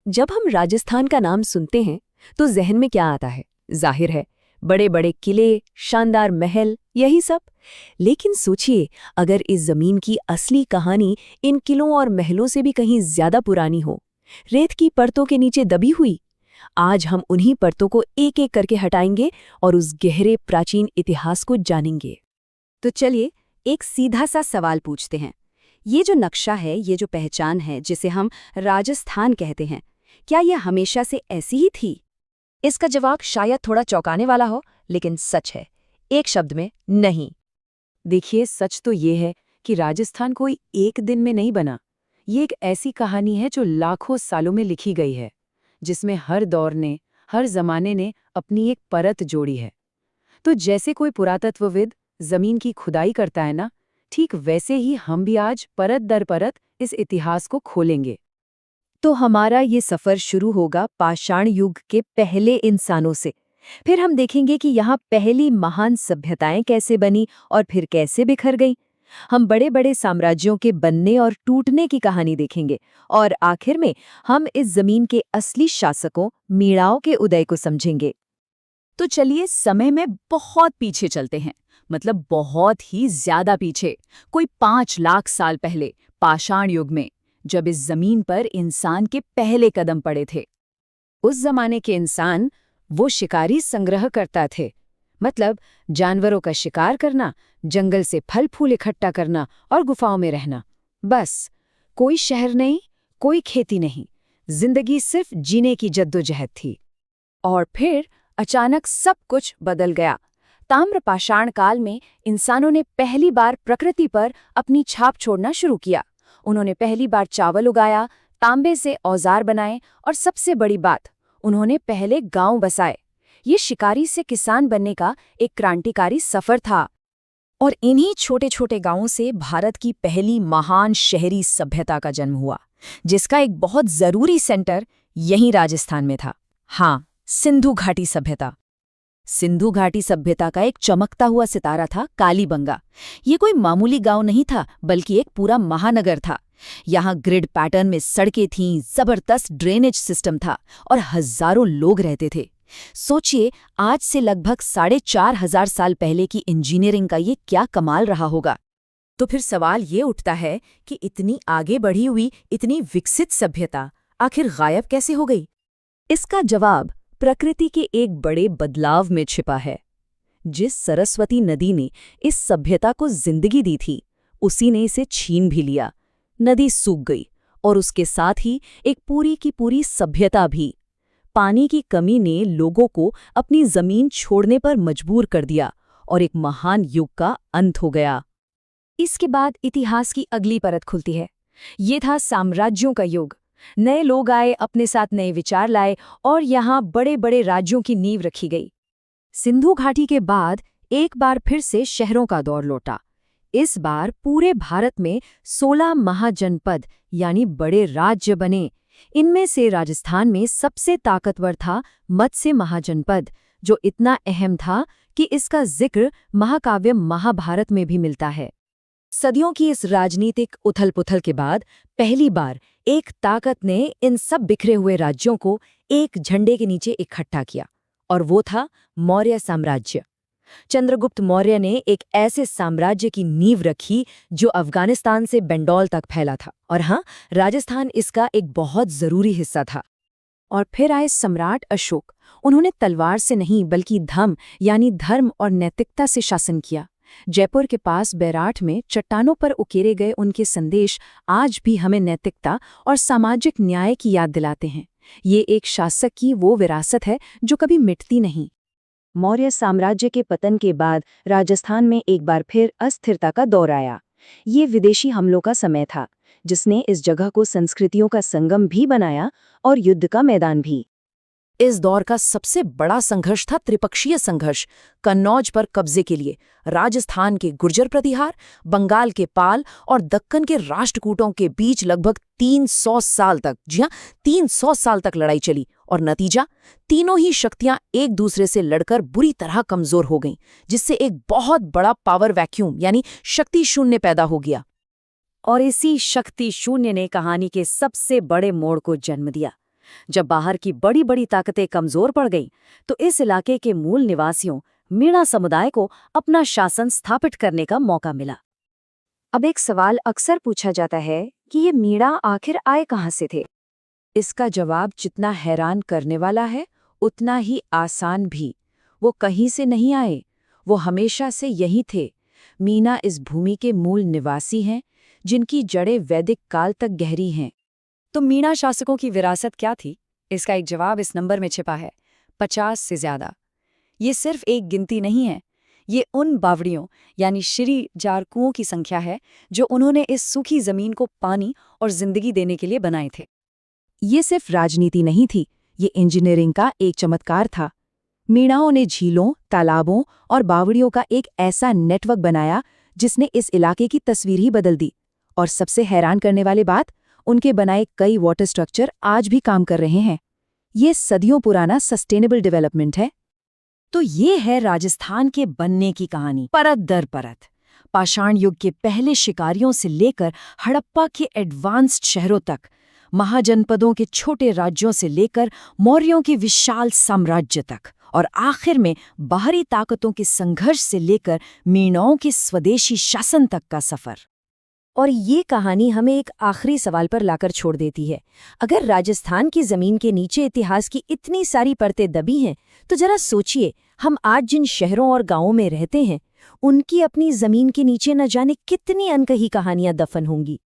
जब हम राजस्थान का नाम सुनते हैं तो जहन में क्या आता है? जाहिर है, बड़े बड़े किले, शानदार महल, यही सब। लेकिन सोचिए, अगर इस जमीन की असली कहानी इन किलों और महलों से भी कहीं ज्यादा पुरानी हो, रेत की परतों के नीचे दबी हुई। आज हम उन्हीं परतों को एक एक करके हटाएंगे और उस गहरे प्राचीन इतिहास को जानेंगे। तो चलिए एक सीधा सा सवाल पूछते हैं। ये जो नक्शा है, ये जो पहचान है जिसे हम राजस्थान कहते हैं, क्या ये हमेशा से ऐसी ही थी? इसका जवाब शायद थोड़ा चौंकाने वाला हो, लेकिन सच है। एक शब्द में, नहीं। देखिए, सच तो ये है कि राजस्थान कोई एक दिन में नहीं बना। ये एक ऐसी कहानी है जो लाखों सालों में लिखी गई है, जिसमें हर दौर ने, हर जमाने ने अपनी एक परत जोड़ी है। तो जैसे कोई पुरातत्वविद जमीन की खुदाई करता है ना, ठीक वैसे ही हम भी आज परत दर परत इस इतिहास को खोलेंगे। तो हमारा ये सफर शुरू होगा पाषाण युग के पहले इंसानों से। फिर हम देखेंगे कि यहाँ पहली महान सभ्यताएं कैसे बनी और फिर कैसे बिखर गईं। हम बड़े बड़े साम्राज्यों के बनने और टूटने की कहानी देखेंगे, और आखिर में हम इस जमीन के असली शासकों, मीणाओं के उदय को समझेंगे। तो चलिए समय में बहुत पीछे चलते हैं, मतलब बहुत ही ज्यादा पीछे, कोई 5 लाख साल पहले, पाषाण युग में, जब इस जमीन पर इंसान के पहले कदम पड़े थे। उस जमाने के इंसान वो शिकारी संग्रह करता थे, मतलब जानवरों का शिकार करना, जंगल से फल फूल इकट्ठा करना और गुफाओं में रहना। बस, कोई शहर नहीं, कोई खेती नहीं, जिंदगी सिर्फ जीने की जद्दोजहद थी। और फिर अचानक सब कुछ बदल गया। ताम्रपाषाण काल में इंसानों ने पहली बार प्रकृति पर अपनी छाप छोड़ना शुरू किया। उन्होंने पहली बार चावल उगाया, तांबे से औजार बनाए, और सबसे बड़ी बात, उन्होंने पहले गांव बसाए। ये शिकारी से किसान बनने का एक क्रांतिकारी सफर था। और इन्हीं छोटे छोटे गांवों से भारत की पहली महान शहरी सभ्यता का जन्म हुआ, जिसका एक बहुत जरूरी सेंटर यहीं राजस्थान में था। हाँ, सिंधु घाटी सभ्यता। सिंधु घाटी सभ्यता का एक चमकता हुआ सितारा था कालीबंगा। ये कोई मामूली गांव नहीं था, बल्कि एक पूरा महानगर था। यहाँ ग्रिड पैटर्न में सड़कें थीं, जबरदस्त ड्रेनेज सिस्टम था और हजारों लोग रहते थे। सोचिए, आज से लगभग 4,500 साल पहले की इंजीनियरिंग का ये क्या कमाल रहा होगा। तो फिर सवाल ये उठता है कि इतनी आगे बढ़ी हुई, इतनी विकसित सभ्यता आखिर गायब कैसे हो गई? इसका जवाब प्रकृति के एक बड़े बदलाव में छिपा है। जिस सरस्वती नदी ने इस सभ्यता को जिंदगी दी थी, उसी ने इसे छीन भी लिया। नदी सूख गई और उसके साथ ही एक पूरी की पूरी सभ्यता भी। पानी की कमी ने लोगों को अपनी जमीन छोड़ने पर मजबूर कर दिया और एक महान युग का अंत हो गया। इसके बाद इतिहास की अगली परत खुलती है। ये था साम्राज्यों का युग। नए लोग आए, अपने साथ नए विचार लाए, और यहाँ बड़े बड़े राज्यों की नींव रखी गई। सिंधु घाटी के बाद एक बार फिर से शहरों का दौर लौटा। इस बार पूरे भारत में 16 महाजनपद यानी बड़े राज्य बने। इनमें से राजस्थान में सबसे ताकतवर था मत्स्य महाजनपद, जो इतना अहम था कि इसका जिक्र महाकाव्य महाभारत में भी मिलता है। सदियों की इस राजनीतिक उथल-पुथल के बाद पहली बार एक ताकत ने इन सब बिखरे हुए राज्यों को एक झंडे के नीचे इकट्ठा किया, और वो था मौर्य साम्राज्य। चंद्रगुप्त मौर्य ने एक ऐसे साम्राज्य की नींव रखी जो अफगानिस्तान से बंगाल तक फैला था, और हाँ, राजस्थान इसका एक बहुत जरूरी हिस्सा था। और फिर आए सम्राट अशोक। उन्होंने तलवार से नहीं, बल्कि धर्म और नैतिकता से शासन किया। जयपुर के पास बैराठ में चट्टानों पर उकेरे गए उनके संदेश आज भी हमें नैतिकता और सामाजिक न्याय की याद दिलाते हैं। ये एक शासक की वो विरासत है जो कभी मिटती नहीं। मौर्य साम्राज्य के पतन के बाद राजस्थान में एक बार फिर अस्थिरता का दौर आया। ये विदेशी हमलों का समय था, जिसने इस जगह को संस्कृतियों का संगम भी बनाया और युद्ध का मैदान भी। इस दौर का सबसे बड़ा संघर्ष था त्रिपक्षीय संघर्ष, कन्नौज पर कब्जे के लिए। राजस्थान के गुर्जर प्रतिहार, बंगाल के पाल और दक्कन के राष्ट्रकूटों के बीच लगभग 300 साल तक, जी हां, 300 साल तक लड़ाई चली, और नतीजा, तीनों ही शक्तियां एक दूसरे से लड़कर बुरी तरह कमजोर हो गईं, जिससे एक बहुत बड़ा पावर वैक्यूम यानी शक्ति शून्य पैदा हो गया। और इसी शक्ति शून्य ने कहानी के सबसे बड़े मोड़ को जन्म दिया। जब बाहर की बड़ी बड़ी ताकतें कमजोर पड़ गईं, तो इस इलाके के मूल निवासियों मीणा समुदाय को अपना शासन स्थापित करने का मौका मिला। अब एक सवाल अक्सर पूछा जाता है कि ये मीणा आखिर आए कहाँ से थे? इसका जवाब जितना हैरान करने वाला है उतना ही आसान भी। वो कहीं से नहीं आए, वो हमेशा से यही थे। मीना इस भूमि के मूल निवासी हैं, जिनकी जड़ें वैदिक काल तक गहरी हैं। तो मीणा शासकों की विरासत क्या थी? इसका एक जवाब इस नंबर में छिपा है, 50 से ज्यादा। ये सिर्फ एक गिनती नहीं है, ये उन बावड़ियों यानी श्री जारकुओं की संख्या है जो उन्होंने इस सूखी जमीन को पानी और जिंदगी देने के लिए बनाए थे। ये सिर्फ राजनीति नहीं थी, ये इंजीनियरिंग का एक चमत्कार था। मीणाओं ने झीलों, तालाबों और बावड़ियों का एक ऐसा नेटवर्क बनाया जिसने इस इलाके की तस्वीर ही बदल दी। और सबसे हैरान करने वाली बात, उनके बनाए कई वाटर स्ट्रक्चर आज भी काम कर रहे हैं। ये सदियों पुराना सस्टेनेबल डेवलपमेंट है। तो ये है राजस्थान के बनने की कहानी, परत दर परत। पाषाण युग के पहले शिकारियों से लेकर हड़प्पा के एडवांस्ड शहरों तक, महाजनपदों के छोटे राज्यों से लेकर मौर्यों के विशाल साम्राज्य तक, और आखिर में बाहरी ताकतों के संघर्ष से लेकर मीणाओं के स्वदेशी शासन तक का सफर। और ये कहानी हमें एक आखिरी सवाल पर लाकर छोड़ देती है। अगर राजस्थान की जमीन के नीचे इतिहास की इतनी सारी परतें दबी हैं, तो जरा सोचिए, हम आज जिन शहरों और गांवों में रहते हैं, उनकी अपनी जमीन के नीचे न जाने कितनी अनकही कहानियां दफन होंगी।